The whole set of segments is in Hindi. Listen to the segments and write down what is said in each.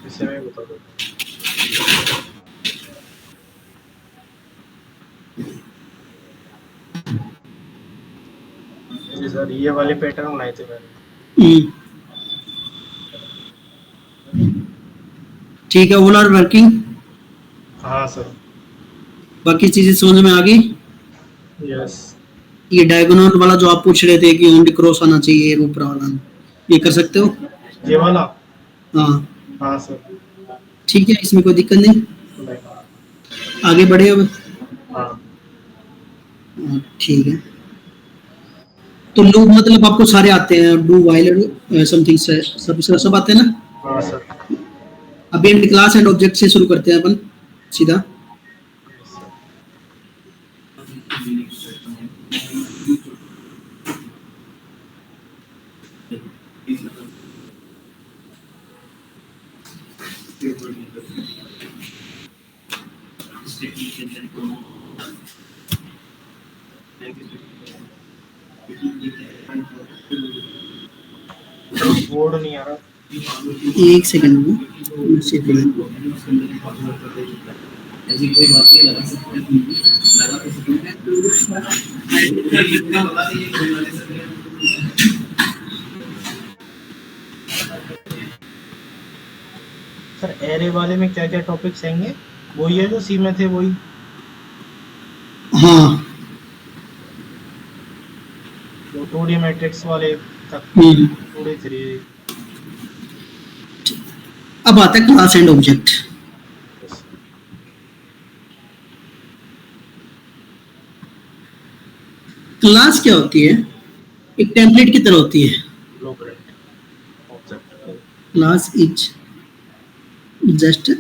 इसे मैं बता दूँ। जी सर, ये वाले पैटर्न बनाए थे मैंने। ठीक है, ऑल आर वर्किंग। हाँ सर। बाकी चीजें समझ में आ गई। यस। ये डायगोनल वाला जो आप पूछ रहे थे कि ओनली क्रॉस आना चाहिए ऊपर वाला, ये कर सकते हो। ये वाला। हाँ हाँ सर। ठीक है, इसमें कोई दिक्कत नहीं। नहीं। आगे बढ़े अब। हाँ। ठीक है, तो लूप मतलब आपको सारे आते हैं, डू वाइल समथिंग सब आते हैं ना। हाँ सर। अभी हम क्लास एंड ऑब्जेक्ट से शुरू करते हैं अपन सीधा। बोर्ड नहीं आ रहा। एक सेकंड में मैसेज करें। ऐसी कोई बात नहीं लगा सकते लगा तो सकते सर एरे वाले में क्या क्या टॉपिक्स आएंगे? वही है जो सी में थे वही? हाँ। जो 2D मैट्रिक्स वाले तक 2D 3D। अब आता है क्लास एंड ऑब्जेक्ट। क्लास क्या होती है? एक टेम्पलेट की तरह होती है। Class is just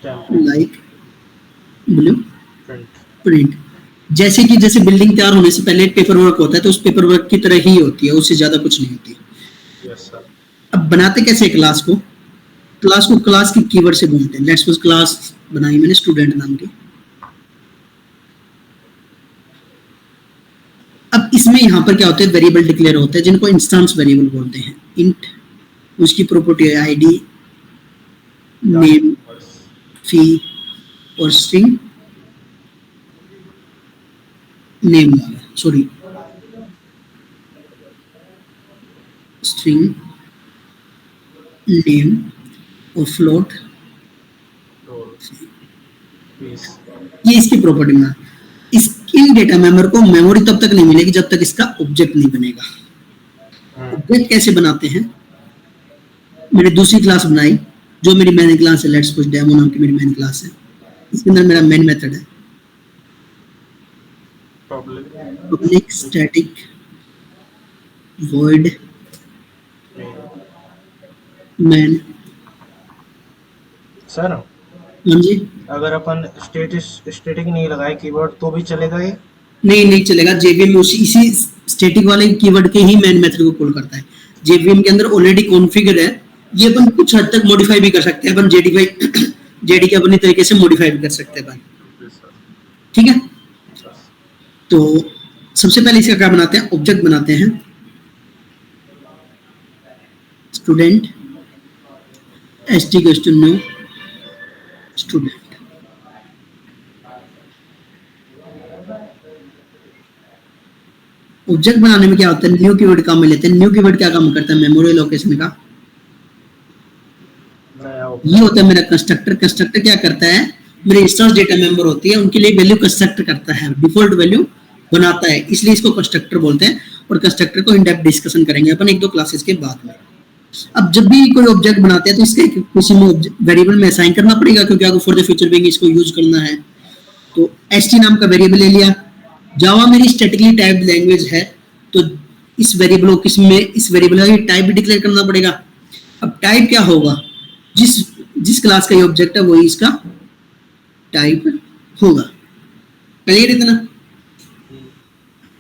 like blue print. जैसे कि जैसे बिल्डिंग तैयार होने से पहले पेपर वर्क होता है, तो उस पेपर वर्क की तरह ही होती है, उससे ज्यादा कुछ नहीं होती। Yes sir. अब बनाते कैसे क्लास को? क्लास को क्लास की कीवर्ड से बोलते हैं। लेट्स सपोज क्लास बनाई मैंने स्टूडेंट नाम की। अब इसमें यहाँ पर क्या होता है, वेरिएबल डिक्लेयर होते हैं जिनको इंस्टेंस वेरिएबल बोलते हैं। इंट, उसकी प्रॉपर्टी है आईडी, नेम, फी और स्ट्रिंग नेम वाला, सॉरी स्ट्रिंग नेम और फ्लोट। ये इसकी प्रॉपर्टी में। इसकी डेटा मेंबर को मेमोरी तब तक नहीं मिलेगी जब तक इसका ऑब्जेक्ट नहीं बनेगा। ऑब्जेक्ट कैसे बनाते हैं? मैंने दूसरी क्लास बनाई जो मेरी मेन क्लास है। लेट्स सपोज डेमो नाम की मेरी मेन क्लास है। इसके अंदर मेरा मेन मेथड है public static void main। Sir हाँ जी। अगर अपन स्टैटिक नहीं लगाए कीवर्ड तो भी चलेगा ये? नहीं चलेगा। जेवीएम में इसी स्टैटिक वाले कीवर्ड के ही मेन मेथड को कॉल करता है। जेवीएम के अंदर ऑलरेडी कॉन्फ़िगर है। ये अपन कुछ हद तक मॉडिफाई भी कर सकते हैं। अपन जेडी के अपनी तरीके से मॉडिफाई भी कर सकते हैं अपन। ठीक है, तो सबसे पहले इसका क्या बनाते हैं? ऑब्जेक्ट बनाते हैं। Student new student. ऑब्जेक्ट बनाने में क्या होता है, न्यू कीवर्ड काम में लेते हैं। न्यू कीवर्ड क्या काम करता है? मेमोरी लोकेशन का। ये होता है मेरा कंस्ट्रक्टर। कंस्ट्रक्टर क्या करता है? मेरे इंस्टेंस डेटा मेंबर होती है, उनके लिए वैल्यू कंस्ट्रक्ट करता है, डिफॉल्ट वैल्यू बनाता है, इसलिए इसको कंस्ट्रक्टर बोलते हैं। और कंस्ट्रक्टर को इन डेप्थ डिस्कशन करेंगे अपन 1-2 क्लासेस के बाद में। अब जब भी कोई ऑब्जेक्ट बनाते हैं तो इसके किसी में वेरिएबल में असाइन करना पड़ेगा, क्योंकि आगे फॉर द फ्यूचर भी इसको यूज करना है। तो st नाम का वेरिएबल ले लिया। जावा मेरी स्टैटिकली टाइप्ड लैंग्वेज है, तो इस वेरिएबल को किसमें, इस वेरिएबल का टाइप भी डिक्लेयर करना पड़ेगा। अब टाइप क्या होगा? जिस क्लास का ये ऑब्जेक्ट है वही इसका टाइप होगा। क्लियर इतना?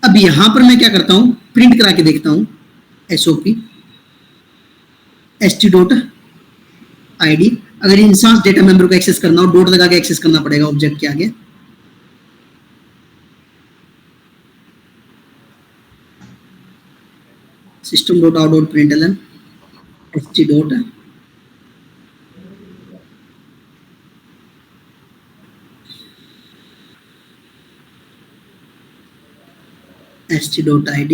अब यहां पर मैं क्या करता हूं, प्रिंट करा के देखता हूं SOP st.id। अगर इंस्टेंस डेटा मेंबर को एक्सेस करना हो, डॉट लगा के एक्सेस करना पड़ेगा ऑब्जेक्ट के आगे। System dot out dot println st dot st dot id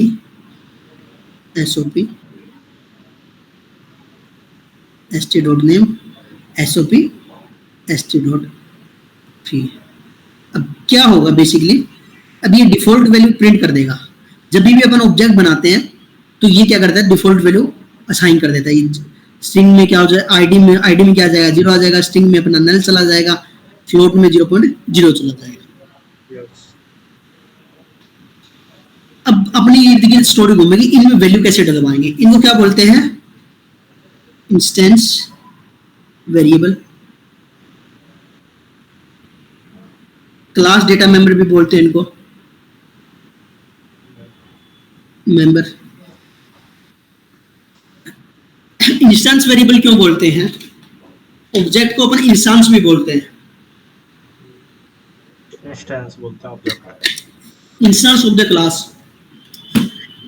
sop st dot name sop st dot फी। अब क्या होगा बेसिकली, अब ये डिफॉल्ट वैल्यू प्रिंट कर देगा। जब भी अपन ऑब्जेक्ट बनाते हैं तो ये क्या करता है, डिफॉल्ट वैल्यू असाइन कर देता है। स्ट्रिंग में क्या हो जाए, आईडी में क्या आ जाएगा, 0 आ जाएगा, स्ट्रिंग में अपना नल चला जाएगा, फ्लोट में 0.0 चला जाएगा। Yes. अब अपनी इर्द गिर्द स्टोरी घूमेगी, इनमें वैल्यू कैसे डलवाएंगे, इनको क्या बोलते हैं, instance variable, class data member भी बोलते हैं इनको, मेंबर। इंस्टेंस वेरिएबल क्यों बोलते हैं, ऑब्जेक्ट को अपन इंस्टेंस भी बोलते हैं, इंस्टेंस बोलते हैं object. Instance of the class.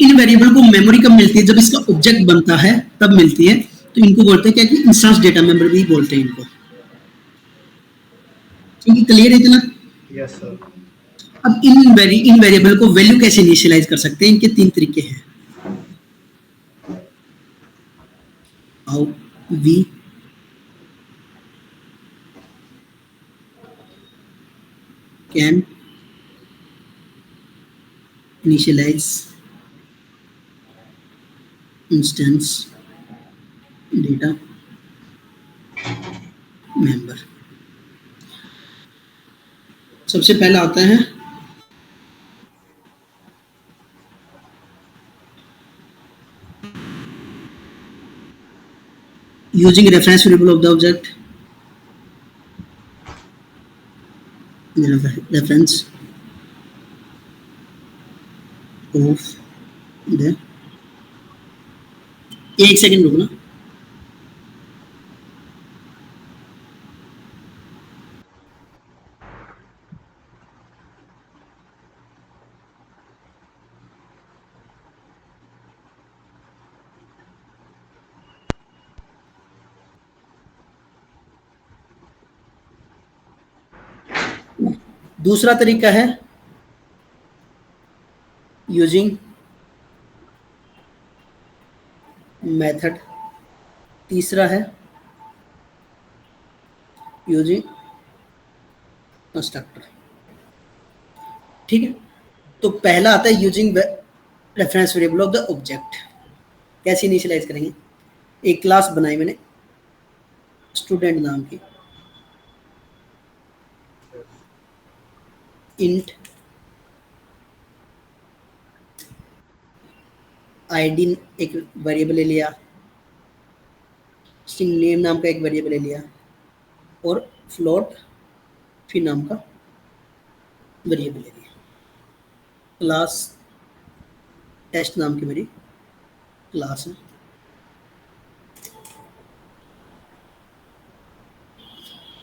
In variable को मेमोरी कब मिलती है, जब इसका ऑब्जेक्ट बनता है तब मिलती है, तो इनको बोलते हैं क्या कि इंस्टेंस डेटा मेंबर भी बोलते हैं इनको। ठीक है, क्लियर है इतना? Yes sir. अब इन वेरिएबल को वैल्यू कैसे इनिशियलाइज कर सकते हैं, इनके 3 तरीके हैं। How we can initialize instance data member. सबसे पहला आता है using reference variable of the object, reference of the, एक सेकंड रुकना। दूसरा तरीका है यूजिंग मेथड, तीसरा है यूजिंग कंस्ट्रक्टर। ठीक है, तो पहला आता है using reference variable of the object. कैसे इनिशियलाइज करेंगे, एक क्लास बनाई मैंने स्टूडेंट नाम की, इंट आईडी एक वेरिएबल ले लिया, स्ट्रिंग नेम नाम का एक वेरिएबल ले लिया, और फ्लोट फी नाम का वेरिएबल ले लिया। क्लास टेस्ट नाम की मेरी क्लास है।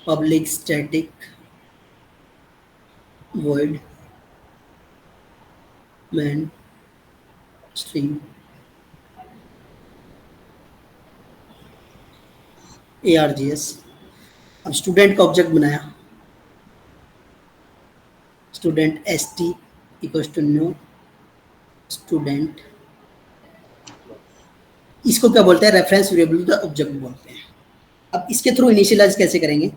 Public static void main string args। अब स्टूडेंट का ऑब्जेक्ट बनाया, student st equals to new student. इसको क्या बोलते हैं, रेफरेंस वेरिएबल का ऑब्जेक्ट बोलते हैं। अब इसके थ्रू इनिशियलाइज कैसे करेंगे,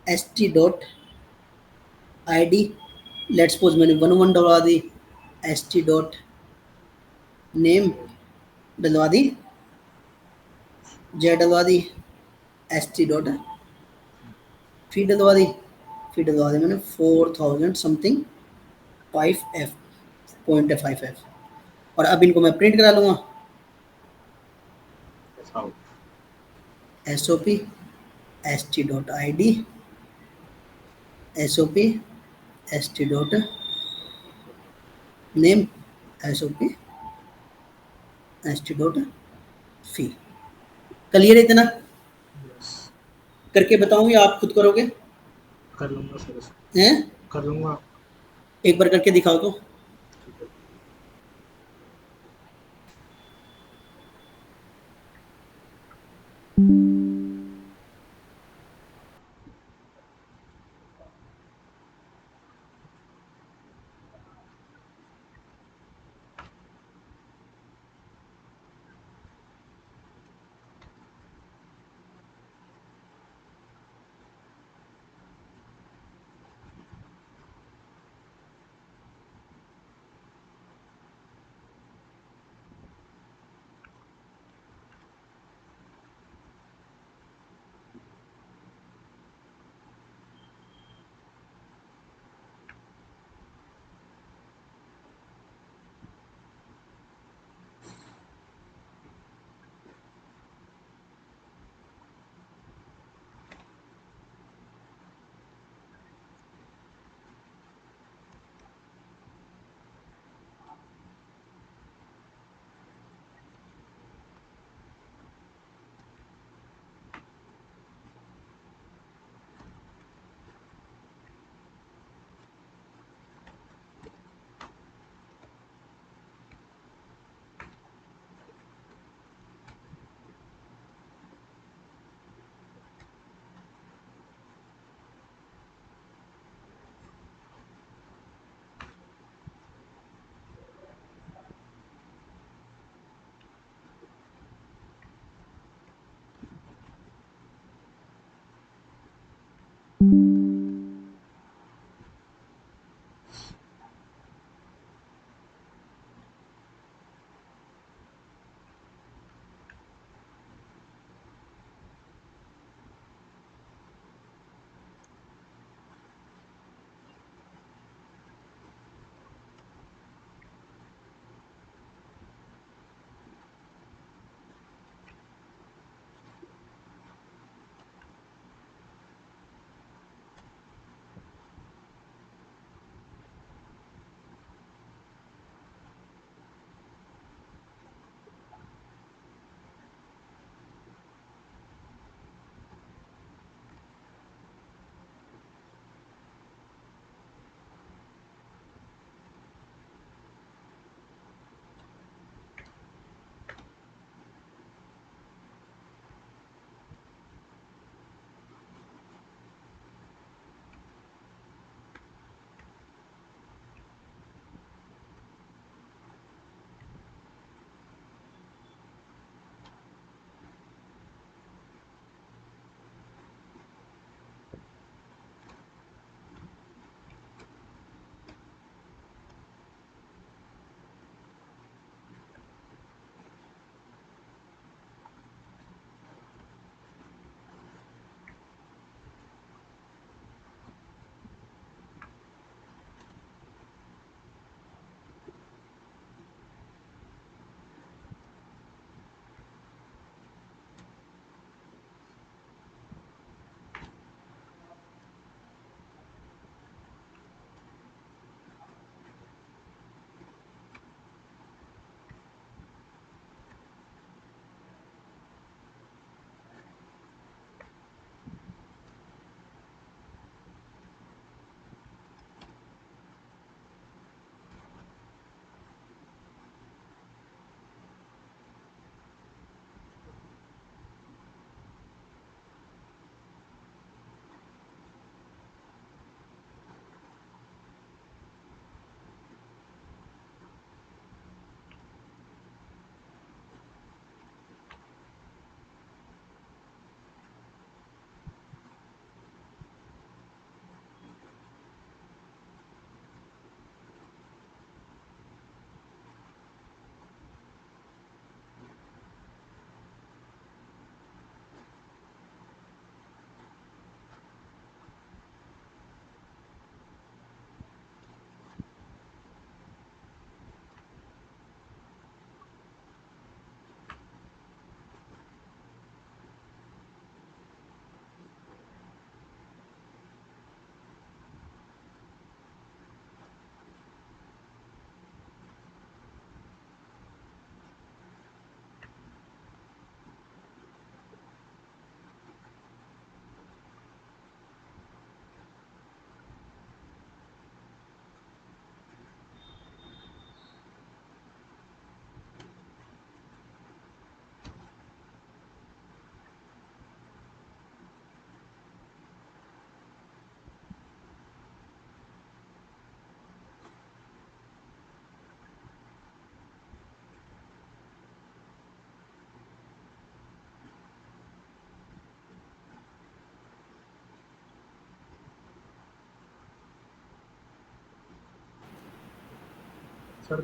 st dot id, let's suppose मैंने 1 डलवा दी, st डॉट नेम डलवा दी, j डलवा दी, st डॉट फी डलवा दी, मैंने 4000 समथिंग 5f, और अब इनको मैं प्रिंट करा लूँगा, sop st dot id sop st dot name sop st dot फी। क्लियर है इतना? करके बताऊं या आप खुद करोगे? कर लूंगा सर, हैं? कर लूंगा। एक बार करके दिखाओ तो। सर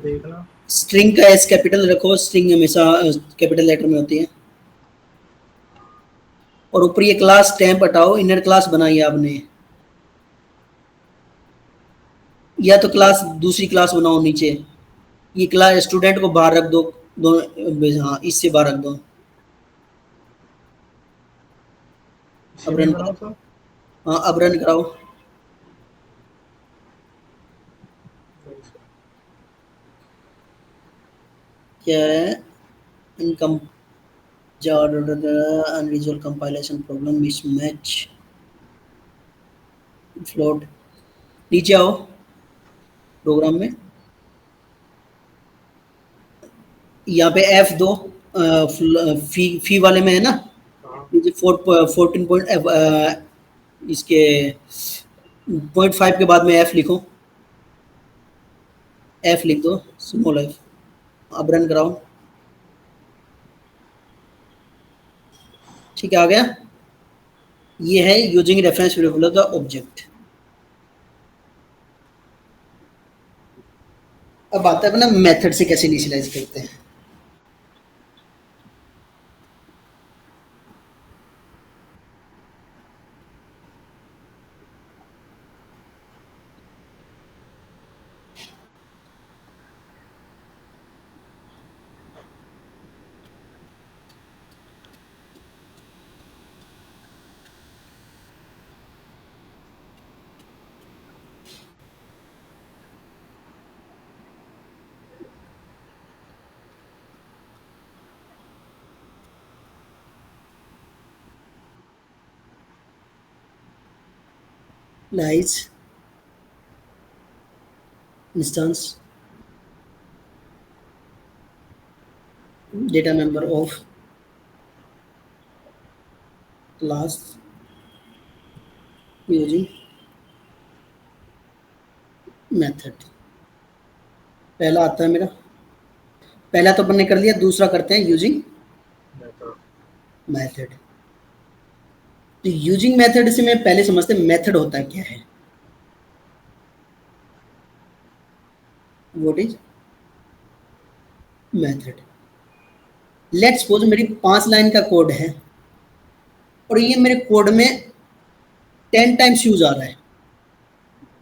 देखना। स्ट्रिंग का एस कैपिटल रखो, स्ट्रिंग हमेशा कैपिटल लेटर में होती है। और ऊपर ये क्लास टेम्प हटाओ, इनर क्लास बनाई है आपने, या तो क्लास दूसरी क्लास बनाओ नीचे। ये क्लास स्टूडेंट को बाहर रख दो, दोनों, हाँ इससे बाहर रख दो। इसी अब में रन कराओ करो। सर। हाँ अब रन कराओ। क्या है? Income unresolved compilation problem, mismatch float. नीचे आओ प्रोग्राम में, यहाँ पे F2 फी वाले में है ना, हाँ नीचे 14 पॉइंट इसके 0.5 के बाद में F लिखो, F लिख दो, स्मॉल F। अब रन कराओ। ठीक है, आ गया। ये है using reference variable of the object. अब आता है अपना मेथड से कैसे इनिशियलाइज करते हैं। Lies instance data member of class using method. पहला आता है मेरा, पहला तो अपन ने कर लिया, दूसरा करते हैं यूजिंग मेथड। तो यूजिंग मेथड से मैं पहले समझते हैं मेथड होता क्या है। What is method. Let's suppose मेरी 5 लाइन का कोड है और ये मेरे कोड में 10 टाइम्स यूज आ रहा है।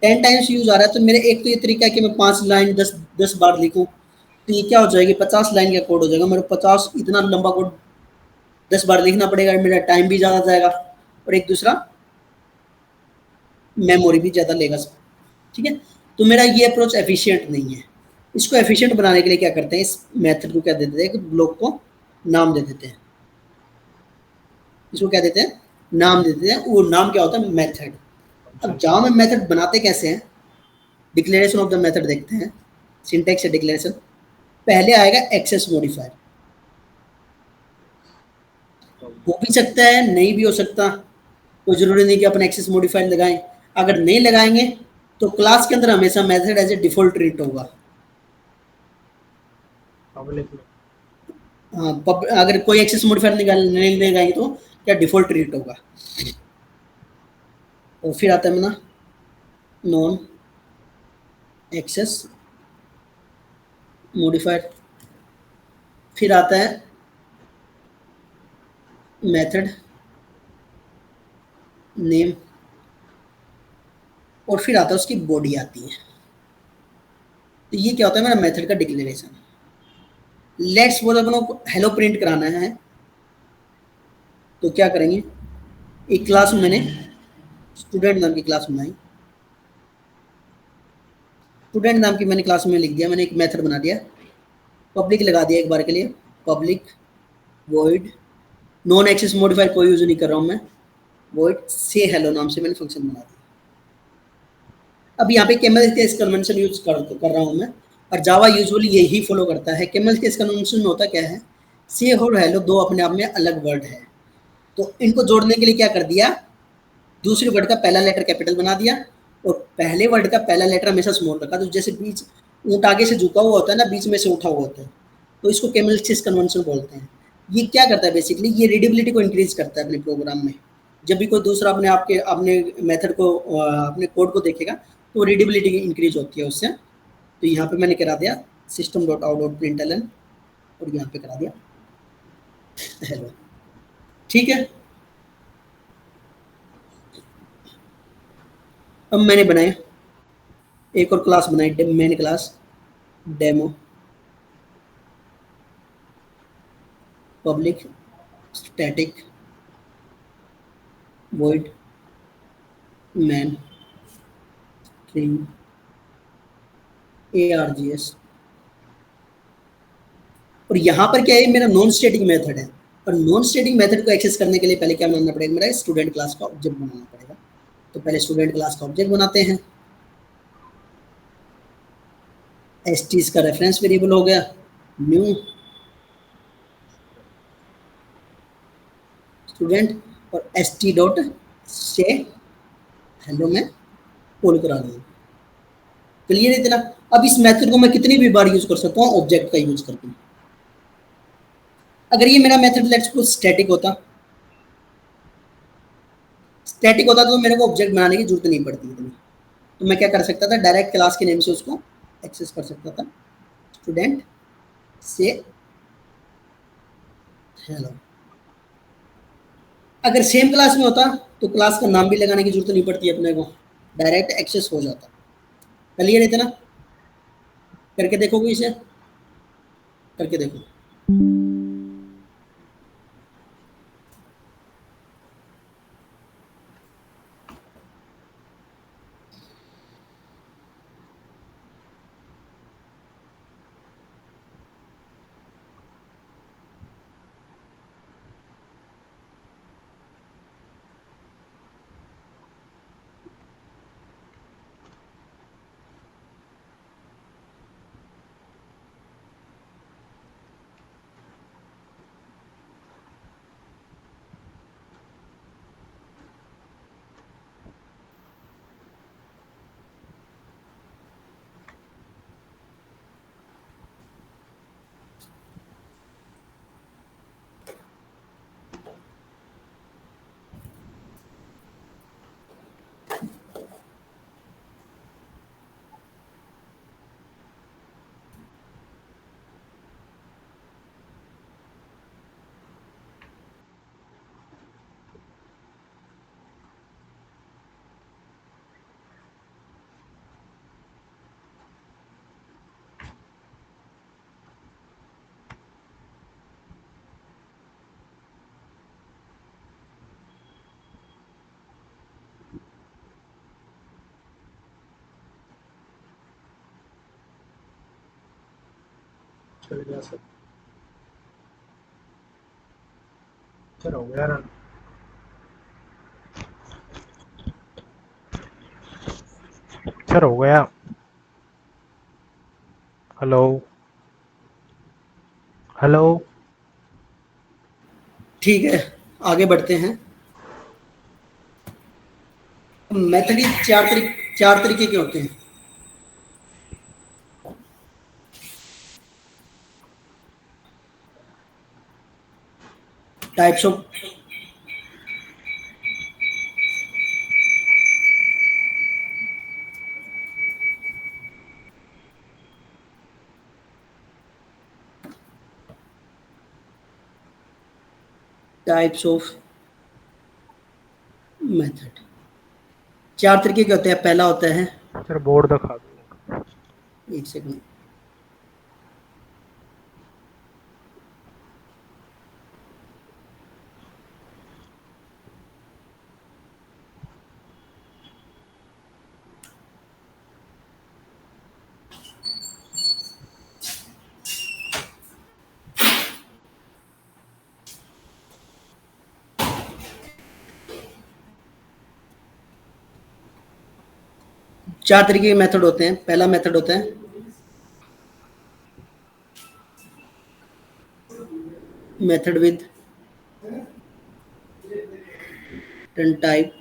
10 टाइम्स यूज आ रहा है तो मेरे एक तो ये तरीका है कि मैं 5 लाइन 10 बार लिखूं, तो ये क्या हो जाएगी 50 लाइन का कोड हो जाएगा। मेरे 50 इतना लंबा कोड 10 बार लिखना पड़ेगा, मेरा टाइम भी ज़्यादा जाएगा और एक दूसरा मेमोरी भी ज़्यादा लेगा। ठीक है, तो मेरा ये अप्रोच एफिशिएंट नहीं है। इसको एफिशिएंट बनाने के लिए क्या करते हैं, इस मेथड को क्या दे देते हैं, एक ब्लॉक को नाम दे देते हैं। इसको क्या देते हैं, नाम दे देते हैं। वो नाम क्या होता है, मेथड। अब जावा में मेथड बनाते कैसे हैं, डिक्लेरेशन ऑफ द मेथड देखते हैं। सिंटैक्स है डिक्लेरेशन, पहले आएगा एक्सेस मॉडिफायर। हो भी सकता है, नहीं भी हो सकता, कोई जरूरी नहीं कि अपन एक्सेस मॉडिफायर लगाएं। अगर नहीं लगाएंगे तो क्लास के अंदर हमेशा method as a default treat होगा। हाँ, अगर कोई एक्सेस मॉडिफायर नहीं लगाएंगे तो क्या डिफॉल्ट ट्रीट होगा। और फिर आता है ना नॉन एक्सेस मॉडिफायर, फिर आता है मेथड नेम और फिर आता है उसकी बॉडी आती है। तो ये क्या होता है मेरा मेथड का डिक्लेरेशन। लेट्स सपोज अपन को हेलो प्रिंट कराना है तो क्या करेंगे, एक क्लास में मैंने स्टूडेंट नाम की क्लास बनाई, स्टूडेंट नाम की मैंने क्लास में लिख दिया, मैंने एक मेथड बना दिया, पब्लिक लगा दिया एक बार के लिए, public void non access modifier कोई यूज नहीं कर रहा हूँ मैं, वॉइड से हेलो नाम से मैंने फंक्शन बना दिया। अब यहाँ पे केमल केस कन्वेंशन यूज कर रहा हूँ मैं, और जावा यूजुअली यही फॉलो करता है। केमल केस कन्वेंशन में होता क्या है, से और हेलो दो अपने आप में अलग वर्ड है, तो इनको जोड़ने के लिए क्या कर दिया, दूसरे वर्ड का पहला लेटर कैपिटल बना दिया और पहले वर्ड का पहला लेटर हमेशा स्मॉल रखा। तो जैसे बीच ऊँट आगे से झुका हुआ होता है ना, बीच में से उठा हुआ होता है, तो इसको केमल केस कन्वेंशन बोलते हैं। ये क्या करता है बेसिकली, ये रीडेबिलिटी को इंक्रीज करता है अपने प्रोग्राम में। जब भी कोई दूसरा अपने मेथड को अपने कोड को देखेगा तो रीडेबिलिटी इंक्रीज होती है उससे। तो यहाँ पे मैंने करा दिया system.out.println और यहाँ पे करा दिया हेलो। ठीक है, अब मैंने बनाया एक और क्लास बनाई, main class demo, public static void main string args। और यहाँ पर क्या है, मेरा नॉन स्टैटिक मेथड है, और नॉन स्टैटिक मेथड को एक्सेस करने के लिए पहले क्या बनाना पड़ेगा, मेरा स्टूडेंट क्लास का ऑब्जेक्ट बनाना पड़ेगा। तो पहले स्टूडेंट क्लास का ऑब्जेक्ट बनाते हैं, st इसका रेफरेंस वेरिएबल हो गया, न्यू स्टूडेंट और st डॉट से हेलो मैं कॉल करा दूँ। क्लियर है इतना। अब इस मेथड को मैं कितनी भी बार यूज कर सकता हूँ, ऑब्जेक्ट का यूज करके। अगर ये मेरा मेथड लेट्स सपोज स्टैटिक होता स्टैटिक होता तो मेरे को ऑब्जेक्ट बनाने की जरूरत नहीं पड़ती इतनी, तो मैं क्या कर सकता था, डायरेक्ट क्लास के नेम से उसको एक्सेस कर सकता था, स्टूडेंट से हेलो। अगर सेम क्लास में होता तो क्लास का नाम भी लगाने की जरूरत नहीं पड़ती अपने को, डायरेक्ट एक्सेस हो जाता। क्लियर है इतना? करके देखोगे इसे, करके देखो। चल गया सर। सर हो गया रन। सर हो गया। Hello hello. ठीक है, आगे बढ़ते हैं। मेथड ही चार तरीके के होते हैं। Types of types of method चार तरीके के होते हैं। पहला होता है, सर बोर्ड दिखा दो। एक सेकंड, चार तरीके के मेथड होते हैं। पहला मेथड होता है method with return type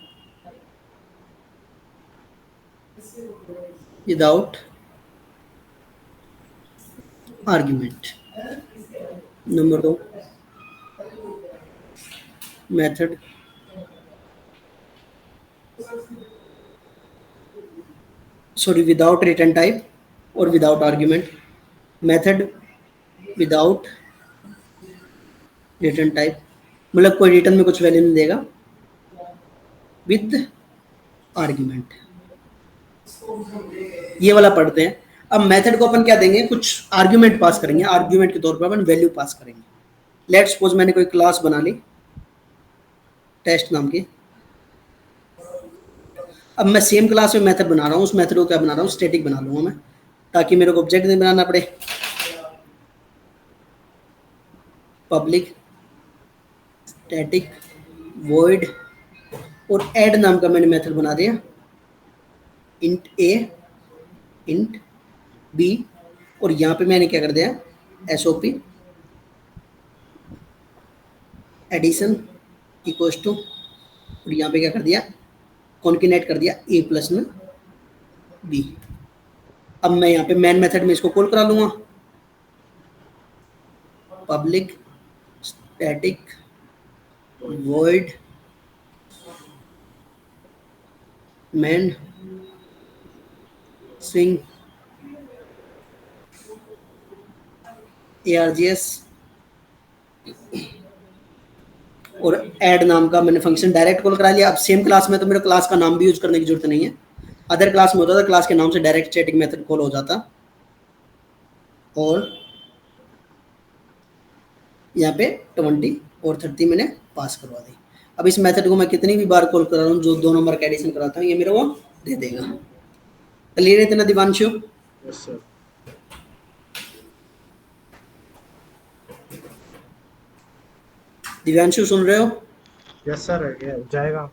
without argument. Number दो, method sorry without return type और without argument. Method without return type मतलब कोई रिटर्न में कुछ वैल्यू नहीं देगा, विद आर्ग्यूमेंट। ये वाला पढ़ते हैं। अब मेथड को अपन क्या देंगे, कुछ आर्ग्यूमेंट पास करेंगे, आर्ग्यूमेंट के तौर पर अपन वैल्यू पास करेंगे। लेट्स सपोज मैंने कोई क्लास बना ली टेस्ट नाम की। अब मैं सेम क्लास में मेथड बना रहा हूँ, उस मेथड को क्या बना रहा हूँ, स्टैटिक बना लूंगा मैं, ताकि मेरे को ऑब्जेक्ट नहीं बनाना पड़े। पब्लिक स्टैटिक वॉइड और ऐड नाम का मैंने मेथड बना दिया। इंट ए इंट बी और यहाँ पे मैंने क्या कर दिया, एसओपी एडिशन इक्वल्स टू, और यहाँ पे क्या कर दिया, कॉन्किनेट कर दिया ए प्लस में बी। अब मैं यहाँ पे मेन मेथड में इसको कॉल करा लूंगा, public static void main swing ARGS और ऐड नाम का मैंने फंक्शन डायरेक्ट कॉल करा लिया। अब सेम क्लास में तो मेरे क्लास का नाम भी यूज करने की जरूरत नहीं है, अदर क्लास में होता था क्लास के नाम से डायरेक्ट स्टैटिक मेथड कॉल हो जाता। और यहाँ पे 20 और 30 मैंने पास करवा दी। अब इस मेथड को मैं कितनी भी बार कॉल करा रहा हूँ, जो 2 नंबर का एडिशन कराता हूँ, ये मेरे को दे देगा। क्लियर है इतना दिवांशु? Yes sir. दिव्यांशु सुन रहे हो? यस सर, जाएगा।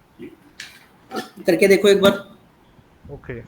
करके देखो एक बार। ओके।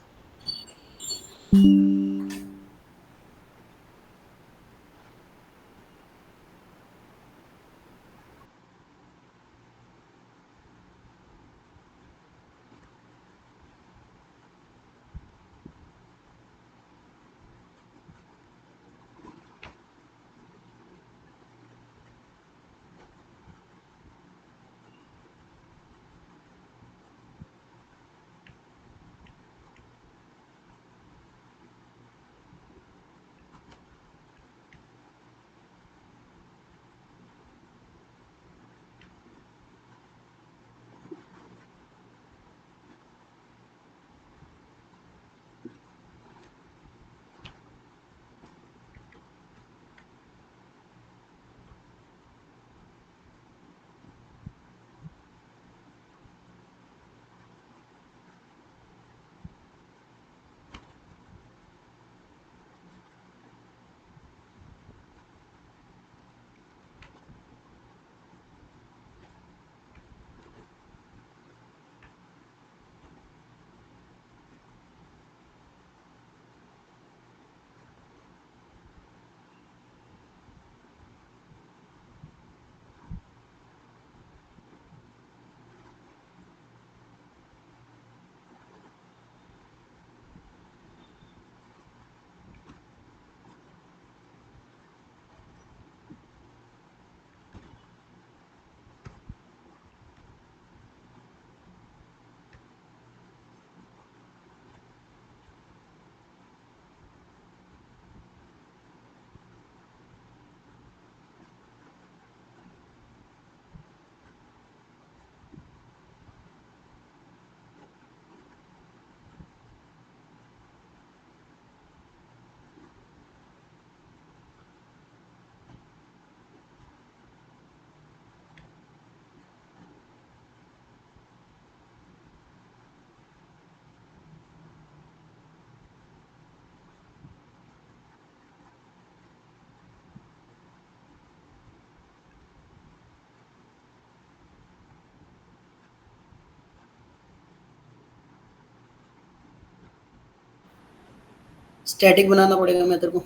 स्टैटिक बनाना पड़ेगा मैं तेरे को।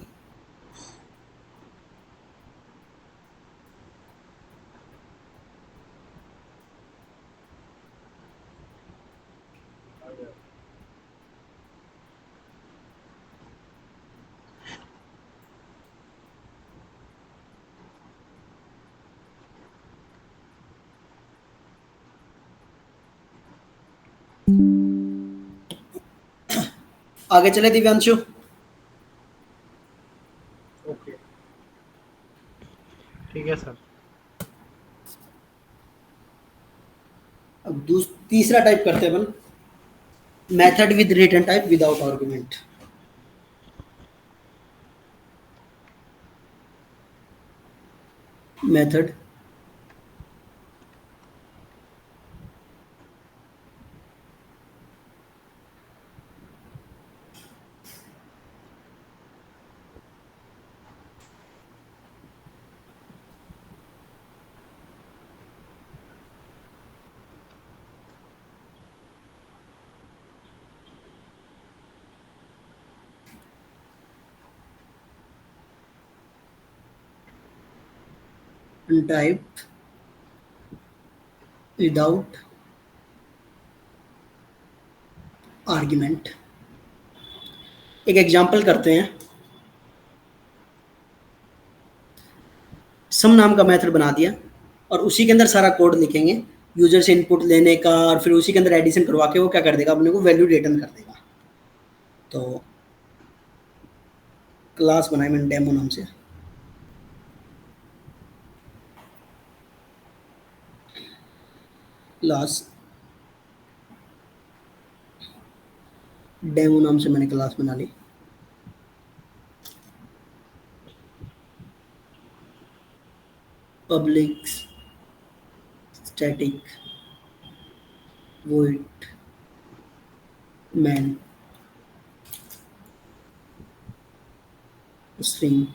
आगे चले दिव्यांशु। ओके, ठीक है सर। अब तीसरा टाइप करते हैं अपन, method with return type without argument. Method type without argument. एक एग्जांपल करते हैं। सम नाम का मेथड बना दिया और उसी के अंदर सारा कोड लिखेंगे यूजर से इनपुट लेने का और फिर उसी के अंदर एडिशन करवा के वो क्या कर देगा, अपने को वैल्यू रिटर्न कर देगा। तो क्लास बनाई मैंने डेमो नाम से, क्लास डेमो नाम से मैंने क्लास बना ली। Public static void main string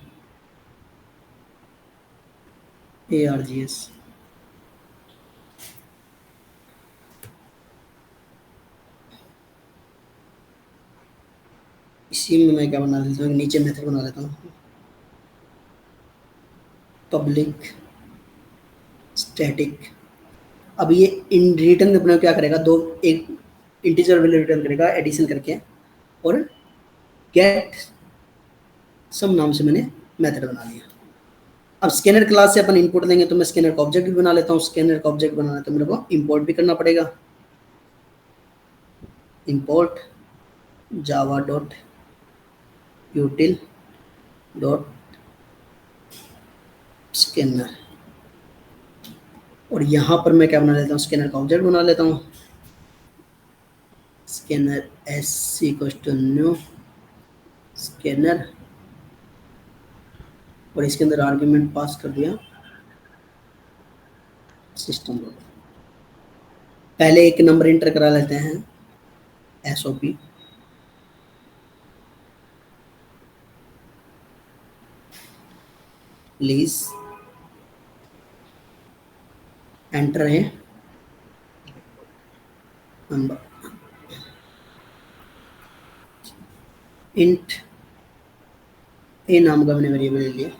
args। इसी में मैं क्या बना लेता हूँ, नीचे मेथड बना लेता हूँ, पब्लिक स्टैटिक। अब ये इन रिटर्न अपने क्या करेगा, दो एक इंटीजर वैल्यू रिटर्न करेगा एडिशन करके, और गेट सम नाम से मैंने मेथड बना लिया। अब स्कैनर क्लास से अपन इंपोर्ट लेंगे, तो मैं स्कैनर का ऑब्जेक्ट भी बना लेता हूँ। स्कैनर का ऑब्जेक्ट बनाना है तो मेरे को इंपोर्ट भी करना पड़ेगा, import Java dot यूटिल dot scanner, और यहाँ पर मैं क्या बना लेता हूँ, स्कैनर का ऑब्जेक्ट बना लेता हूँ, scanner s equal to new scanner, और इसके अंदर आर्ग्यूमेंट पास कर दिया सिस्टम डॉट। पहले एक नंबर इंटर करा लेते हैं, एसओपी, प्लीज एंटर है नंबर, इंट ए नाम का मैंने वेरिएबल ले लिया,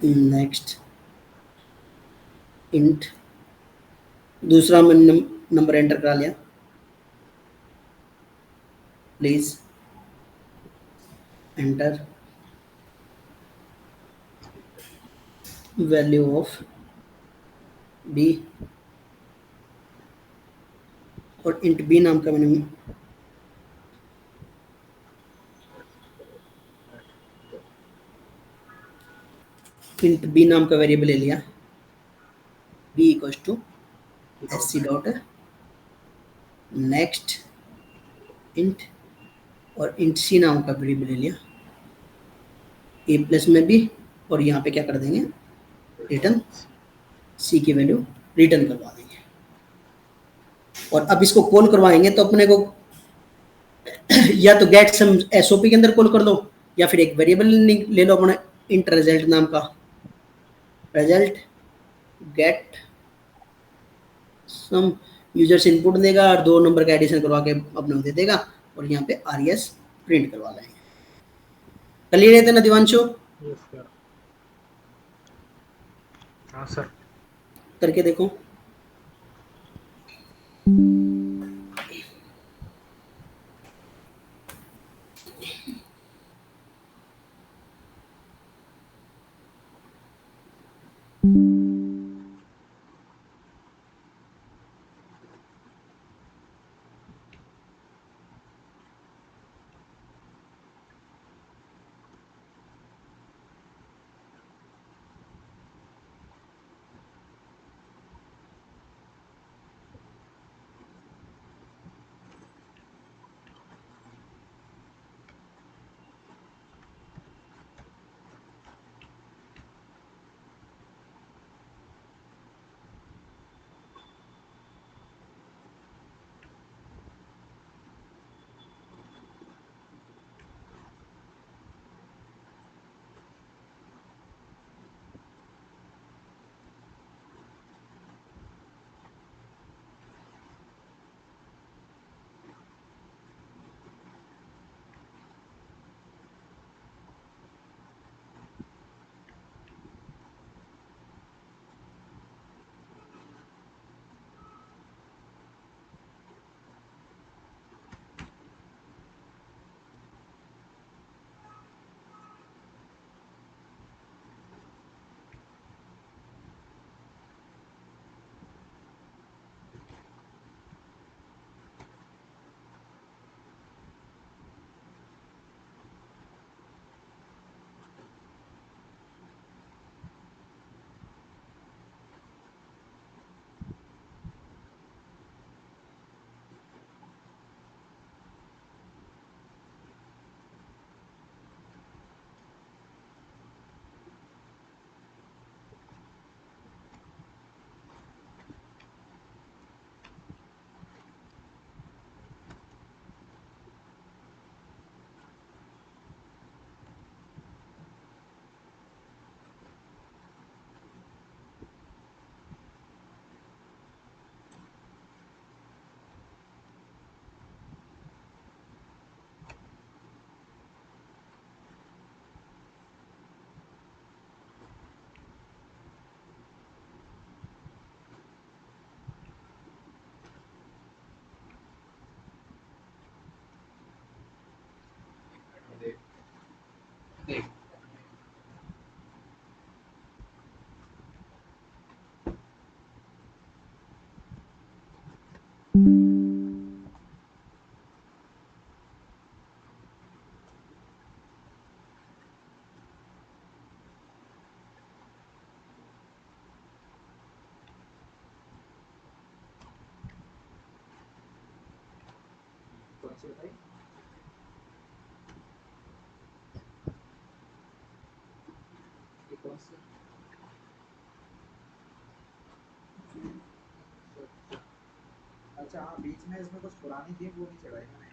नेक्स्ट इंट दूसरा मैंने नंबर एंटर करा लिया, please enter value of b, और इंट बी नाम का मैंने इंट बी नाम का वेरिएबल ले लिया, b equal to s c dot next int, और इंट सी नाम का वेरिएबल ले लिया, ए प्लस में भी, और यहाँ पे क्या कर देंगे, रिटर्न सी की वैल्यू रिटर्न करवा देंगे। और अब इसको कॉल करवाएंगे तो अपने को या तो गेट सम एसओपी के अंदर कॉल कर दो, या फिर एक वेरिएबल ले लो अपना इंट रिजल्ट नाम का, रिजल्ट गेट सम, यूजर से इनपुट देगा और दो नंबर का एडिशन करवा के अपने को दे देगा, और यहाँ पे आरएस प्रिंट करवा लेंगे। क्लियर है ना दिवांशु? Yes sir. हाँ सर। करके देखो। कौन सी बताई? ये कौन सी? अच्छा हाँ, बीच में इसमें कुछ पुरानी थी वो नहीं चढ़ाई मैंने।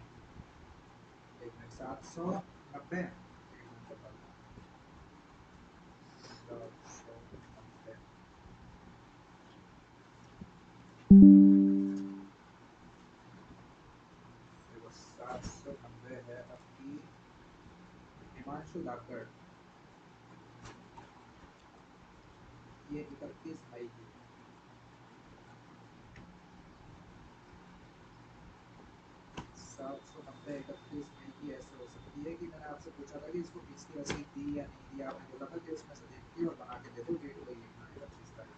एक मिनट, 790। देखो 790 है आपकी हिमांशु धाकड़, ये 31 मई की। 790 31 मई की ऐसे हो सकती है कि मैंने आपसे पूछा था कि इसको फीस की रसीद दी या नहीं दी, आपने बोला था कि उसमें से देख के और बना के दे दो, डेट वही लिखना है 25 तारीख।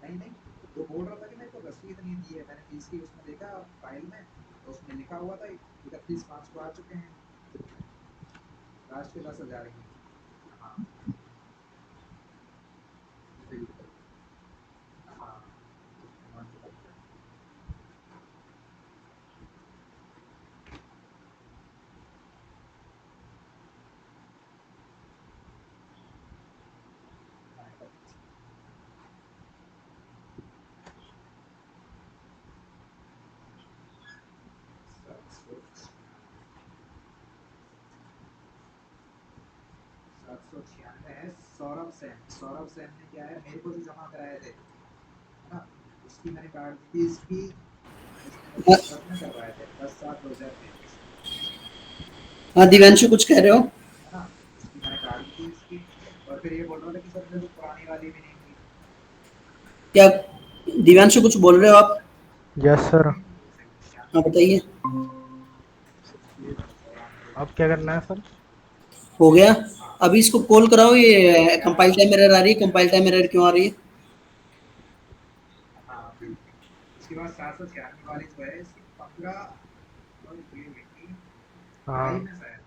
नहीं नहीं, वो बोल रहा था कि मेरे को रसीद नहीं दी है, मैंने फीस की उसमें देखा फाइल में, तो उसमें लिखा हुआ था 31 मार्च को आ चुके हैं, लास्ट के 10,000 की। हाँ बिल्कुल। हाँ हिमांशु धाकड़। हाँ, 796 है। सौरभ सेन ने क्या है, मेरे को जो जमा कराए थे है ना, उसकी मैंने कार्ड दी थी इसकी, इसने हाँ, 2010 में करवाए थे, 10/7/2023 हाँ दिव्यांशु कुछ कह रहे हो? है ना। उसकी मैंने कार्ड दी थी इसकी, और फिर ये बोल रहा था कि सर मेरे को पुरानी वाली भी नहीं मिली। क्या दिव्यांशु कुछ बोल रहे हो आप? Yes sir. हाँ बताइए। अब क्या करना है सर? हो गया। अभी इसको कॉल कराओ, ये कंपाइल टाइम एरर आ रही है, कंपाइल टाइम एरर क्यों आ रही है? हाँ बिल्कुल। उसके बाद 796 वाली जो है इसकी 15 और ये लिखी हाँ 22 में शायद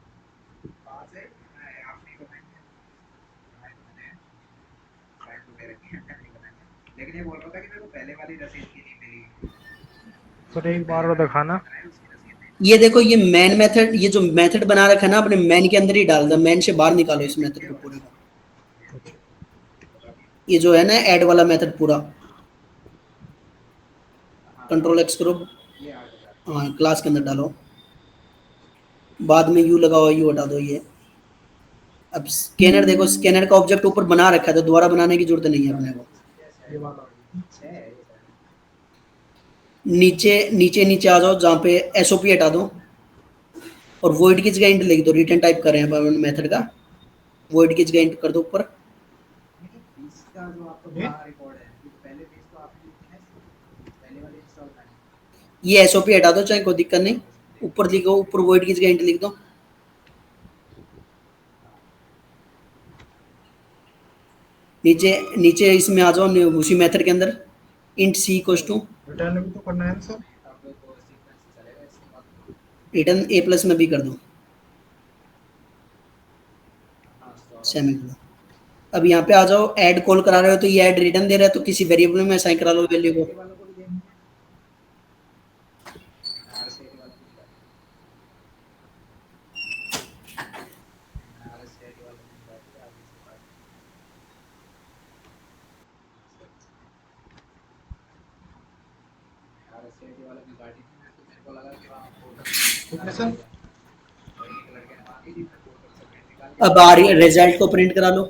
5 है, आप नहीं बताएंगे, बनाए तो मैंने शायद तो दे रखी है, नहीं बनाएंगे, लेकिन ये बोल रहा था कि मेरे को पहले वाली रसीद की नहीं मिली, सर, जो एक बार पहले और मैंने दिखाना। जमा कराया उसकी रसीद नहीं ये देखो, ये मैन मेथड, ये जो मेथड बना रखा है ना आपने, मैन के अंदर ही डाल दो, मैन से बाहर निकालो इस मेथड को पूरे को। बता दिया। ये जो है ना ऐड वाला मेथड पूरा, हाँ कंट्रोल एक्स करो। ये 8,000। हाँ क्लास के अंदर डालो, बाद में यू लगाओ, यू हटा दो ये। अब स्कैनर देखो, स्कैनर का ऑब्जेक्ट ऊपर बना रखा है तो दोबारा बनाने की जरूरत नहीं है अपने को। ये वाला 6 है ये शायद। नीचे नीचे नीचे आ जाओ, जहाँ पे एसओपी हटा दो और वॉइड की जगह इंट लिख दो, रिटर्न टाइप कर रहे हैं अपन मेथड का, वॉइड की जगह इंट कर दो ऊपर। नहीं, फीस का जो आपका ये पुराना रिकॉर्ड है, क्योंकि पहले फीस तो आपने लिखी है इसकी, पहले वाली इंस्टॉलमेंट। ये एसओपी हटा दो, चाहे कोई दिक्कत नहीं, हाँ उसमें देख ऊपर लिखो, ऊपर वॉइड की जगह इंट लिख दो। नीचे नीचे इसमें आ जाओ, उसी मेथड के अंदर int c equals to return भी तो करना है ना सर। अब तो सीक्वेंस चलेगा इसके बाद। रिटर्न ए प्लस में भी कर दो, हाँ सौरभ से। सेमी। अब यहाँ पे आ जाओ, ऐड कॉल करा रहे हो तो ये ऐड रिटर्न दे रहा है, तो किसी वेरिएबल में असाइन करा लो वैल्यू को। आरसीआईटी वालों को भी देनी है, आरसीआईटी वालों को भी डाली है। मैंने आरसीआईटी वालों को भी डाली है, आगे से बात। आरसीआईटी वालों की गाड़ी थी, मेरे को लगा कि वहाँ पोर्टल से प्रिंट ठीक है निकाल के सर। दे दें, तो एक लड़के ने मांगी थी, मैं पोर्टल से प्रिंट निकाल के अब दे आ दिया। रही है, रिजल्ट को प्रिंट करा लो।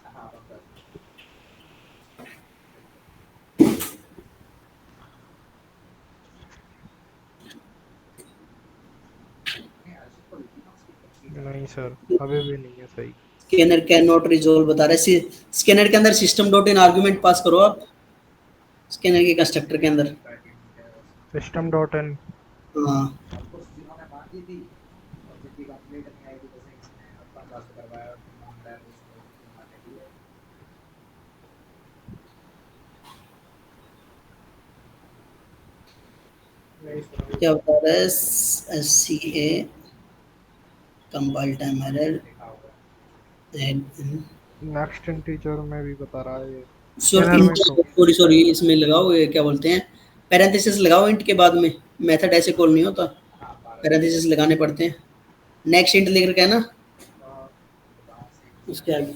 हाँ पक्का। नहीं अर्जुन को लिखी ना उसकी पर्ची का। नहीं सर, अभी भी नहीं है सही। स्कैनर कैन नॉट रिजोल्व बता रहा है, स्कैनर के अंदर system dot in argument pass करो आप, स्कैनर के कंस्ट्रक्टर के अंदर। System dot in. हाँ ऑफकोर्स जिन्होंने मांगी थी और जिनकी कंप्लीट नहीं आई थी, जैसे इसने अपना पास करवाया और फिर मांग रहा है उसको, क्या बता रहा है? SCA compile time error next integer में भी बता रहा है ये। सॉरी Scanner में तो सॉरी सॉरी, इसमें लगाओ, ये क्या बोलते हैं, पैरेंथेसिस लगाओ इंट के बाद में, मेथड ऐसे कॉल नहीं होता, पैरेंथेसिस लगाने पड़ते हैं। नेक्स्ट इंट लिख रखा है ना उसके आगे।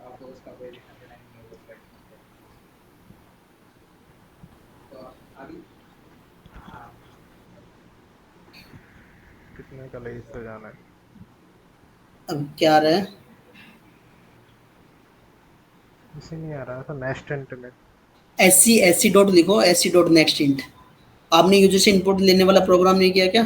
अब तो उसका कोई लेना देना नहीं है, वो बैठ के। तो अभी हाँ, कितने का लेस से जाना है। अब क्या आ रहा है? इसे नहीं आ रहा था नेक्स्ट इंट में। SC डॉट लिखो, SC डॉट नेक्स्ट इंट। आपने यूजर से इनपुट लेने वाला प्रोग्राम नहीं किया क्या?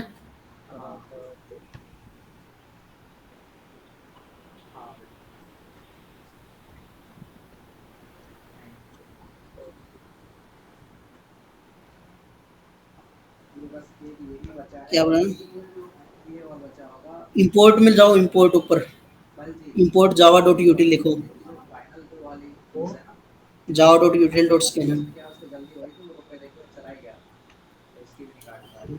ये बस ये भी बचा है, क्या बोला? ये और बचा होगा इंपोर्ट में जाओ, इंपोर्ट ऊपर बल जी। इंपोर्ट जावा डॉट यूटिल लिखो, जो फाइनल दो वाली चीज़ है ना, जावा डॉट यूटिल डॉट स्कैनर। क्या उसको जल्दी वही तो रुपए देके चला ही गया, तो इसकी भी नहीं काट पाया।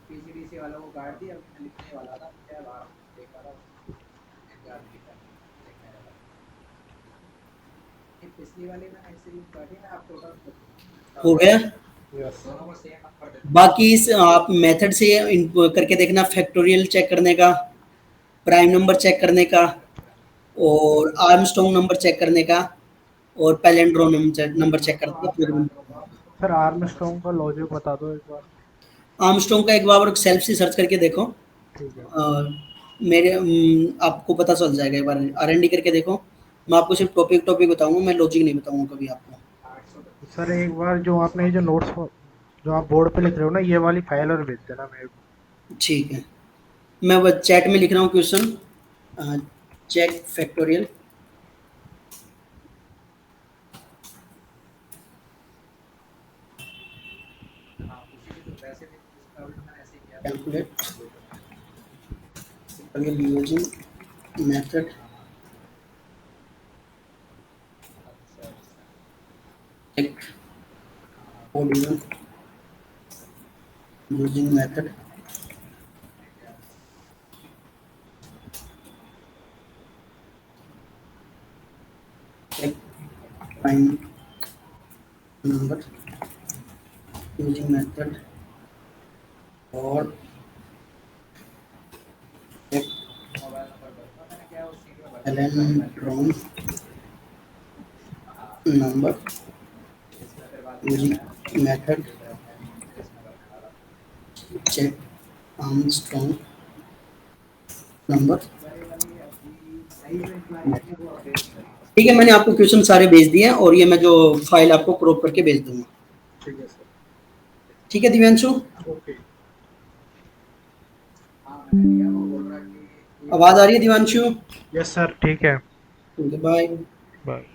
पीजीडीसी वालों को काट दिया, अब मैं लिखने वाला था, क्या बात देख रहा था, याद नहीं था, देखने वाला। ये पिछली वाली मैंने ऐसे ही काटी ना, आप टोटल हो गया। यस दोनों को सेम नंबर देते हैं। बाकी इस आप मेथड से करके देखना, फैक्टोरियल चेक करने का, प्राइम नंबर चेक करने का, और आर्मस्ट्रॉन्ग नंबर चेक करने का, और पैलेंड्रोम नंबर चेक करने का। सर आर्मस्ट्रॉन्ग का लॉजिक बता दो एक बार। आर्मस्ट्रॉन्ग का एक बार सेल्फ से सर्च करके देखो, ठीक है मेरे आपको पता चल जाएगा, एक बार R&D करके देखो। मैं आपको सिर्फ टॉपिक टॉपिक बताऊंगा, मैं लॉजिक नहीं बताऊंगा कभी आपको। सर, एक बार जो आपने ये जो नोट्स जो आप बोर्ड पे लिख रहे हो ना, ये वाली फाइल और भेज देना मेरे को। ठीक है, मैं वो चैट में लिख रहा हूँ क्वेश्चन, चेक फैक्टोरियल। हाँ उसी की तो वैसे भी इसका भी मैंने ऐसे ही किया था। कैलकुलेट यूजिंग मेथड अच्छा अच्छा, check volume using method check prime number using method और check मोबाइल नंबर भरूंगा, मैंने क्या उस सीट में भर दिया। palindrome number इसमें फिर बाद में using मैं method इसमें भरने वाला। check Armstrong number। सर ये वाली अभी सही जो इम्प्लाई है वो अपडेट नहीं करी बस। ठीक है, मैंने आपको क्वेश्चन सारे भेज दिए हैं, और ये मैं जो फाइल आपको क्रॉप करके भेज दूंगा। ठीक है सर। ठीक है दिव्यांशु, ओके। हाँ मैंने लिया, वो बोल रहा है कि आवाज आ रही है दिव्यांशु? यस सर, ठीक है। ठीक है, बाय। बाय।